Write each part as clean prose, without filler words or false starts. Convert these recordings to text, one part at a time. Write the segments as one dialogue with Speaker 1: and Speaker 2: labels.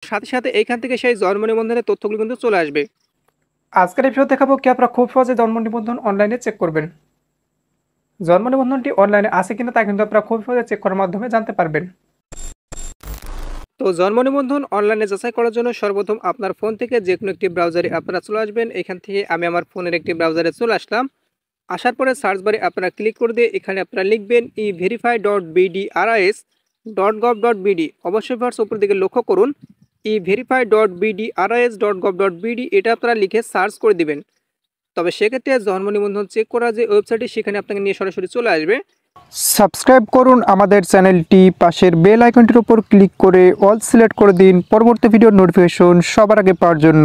Speaker 1: সাথে সাথে এইখান থেকে সেই জন্ম নিবন্ধনের তথ্যগুলো কিন্তু চলে আসবে।
Speaker 2: আজকের এই ভিডিও দেখাবো কি আপনারা খুব সহজে জন্ম নিবন্ধন অনলাইনে চেক করবেন। জন্ম নিবন্ধনটি অনলাইনে আছে কিনা তা কিন্তু আপনারা খুব সহজে চেক করার মাধ্যমে জানতে পারবেন।
Speaker 1: তো জন্ম নিবন্ধন অনলাইনে যাচাই করার জন্য সর্বপ্রথম আপনার ফোন থেকে যে কোনো একটি ব্রাউজারে আপনারা চলে আসবেন। এখান থেকে আমি আমার ফোনের একটি ব্রাউজারে চলে আসলাম। আসার পরে সার্চ বারে আপনারা ক্লিক করে দিয়ে এখানে আপনারা লিখবেন verify.bdris.gov.bd। অবশ্যই ভার্স উপর দিকে লক্ষ্য করুন, verify.bdris.gov.bd এটা আপনারা লিখে সার্চ করে দিবেন। তবে সেক্ষেত্রে জন্ম নিবন্ধন চেক করা যে ওয়েবসাইটটি সেখানে আপনাকে নিয়ে সরাসরি চলে আসবে।
Speaker 2: সাবস্ক্রাইব করুন আমাদের চ্যানেলটি, পাশের বেল আইকনটির উপর ক্লিক করে অল সিলেক্ট করে দিন পরবর্তী ভিডিওর নোটিফিকেশন সবার আগে পাওয়ার জন্য।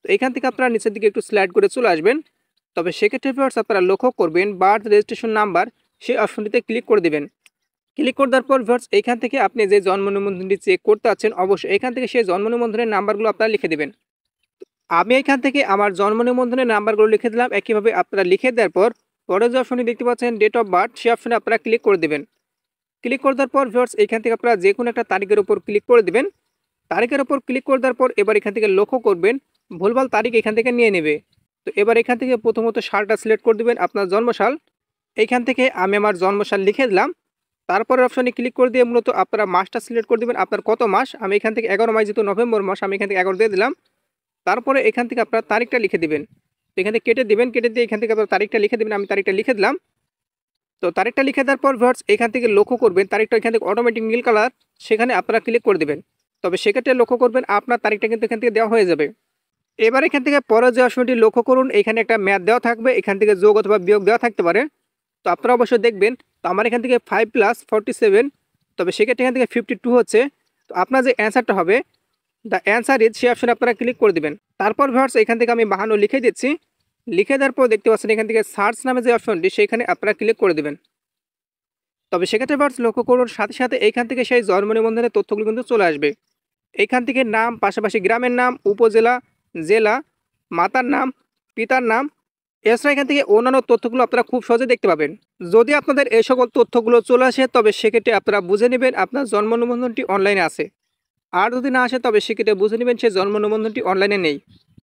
Speaker 1: তো এখান থেকে আপনারা নিচের দিকে একটু স্লাইড করে চলে আসবেন। তবে সেক্ষেত্রে ভিউয়ার্স আপনারা লক্ষ্য করবেন বার্থ রেজিস্ট্রেশন নাম্বার সেই অপশনটিতে ক্লিক করে দেবেন। ক্লিক করে দেওয়ার পর ভিউয়ার্স এইখান থেকে আপনি যে জন্ম নিবন্ধনটি চেক করতে আছেন অবশ্যই এখান থেকে সেই জন্ম নিবন্ধনের নাম্বারগুলো আপনারা লিখে দেবেন। আমি এখান থেকে আমার জন্ম নিবন্ধনের নাম্বারগুলো লিখে দিলাম। একইভাবে আপনারা লিখে দেওয়ার পর পরে যে অপশনটি দেখতে পাচ্ছেন ডেট অফ বার্থ সেই অপশনে আপনারা ক্লিক করে দেবেন। ক্লিক করে দেওয়ার পর ভিউয়ার্স এখান থেকে আপনারা যে কোনো একটা তারিখের উপর ক্লিক করে দেবেন। তারিখের উপর ক্লিক করে দেওয়ার পর এবার এখান থেকে লক্ষ্য করবেন ভুলভাল তারিখ এখান থেকে নিয়ে নেবে। তো এবার এখান থেকে প্রথমত সালটা সিলেক্ট করে দেবেন, আপনার জন্মসাল। এইখান থেকে আমি আমার জন্মসাল লিখে দিলাম। তারপরের অপশনে ক্লিক করে দিয়ে মূলত আপনারা মাসটা সিলেক্ট করে দেবেন, আপনার কত মাস। আমি এখান থেকে 11 মাস, যেহেতু নভেম্বর মাস আমি এখান থেকে 11 দিয়ে দিলাম। তারপরে এখান থেকে আপনার তারিখটা লিখে দিবেন। তো এখান থেকে কেটে দিবেন, কেটে দিয়ে এখান থেকে আপনার তারিখটা লিখে দেবেন। আমি তারিখটা লিখে দিলাম। তো তারিখটা লিখে দেওয়ার পর ভিউয়ার্স এখান থেকে লক্ষ্য করবেন তারিখটা এখান থেকে অটোমেটিক নীল কালার, সেখানে আপনারা ক্লিক করে দেবেন। তবে সেক্ষেত্রে লক্ষ্য করবেন আপনার তারিখটা কিন্তু এখান থেকে দেওয়া হয়ে যাবে। এবার এখান থেকে পরের যে অপশনটি লক্ষ্য করুন, এখানে একটা ম্যাথ দেওয়া থাকবে, এখান থেকে যোগ অথবা বিয়োগ দেওয়া থাকতে পারে। তো আপনারা অবশ্যই দেখবেন। তো আমার এখান থেকে 5 + 47, তবে সেক্ষেত্রে এখান থেকে 52 হচ্ছে। তো আপনার যে অ্যান্সারটা হবে দ্য অ্যান্সার ইজ সেই অপশনে আপনারা ক্লিক করে দেবেন। তারপর ভিউয়ার্স এখান থেকে আমি 52 লিখে দিচ্ছি। লিখে দেওয়ার পর দেখতে পাচ্ছেন এখান থেকে সার্চ নামে যে অপশনটি সেখানে আপনারা ক্লিক করে দেবেন। তবে সেক্ষেত্রে ভিউয়ার্স লক্ষ্য করুন সাথে সাথে এইখান থেকে সেই জন্ম নিবন্ধনের তথ্যগুলো কিন্তু চলে আসবে। এইখান থেকে নাম, পাশাপাশি গ্রামের নাম, উপজেলা, জেলা, মাতার নাম, পিতার নাম, এছাড়া এখান থেকে অন্যান্য তথ্যগুলো আপনারা খুব সহজে দেখতে পাবেন। যদি আপনাদের এই সকল তথ্যগুলো চলে আসে তবে সেক্ষেত্রে আপনারা বুঝে নেবেন আপনার জন্ম নিবন্ধনটি অনলাইনে আছে। আর যদি না আসে তবে সেক্ষেত্রে বুঝে নেবেন সেই জন্ম নিবন্ধনটি অনলাইনে নেই।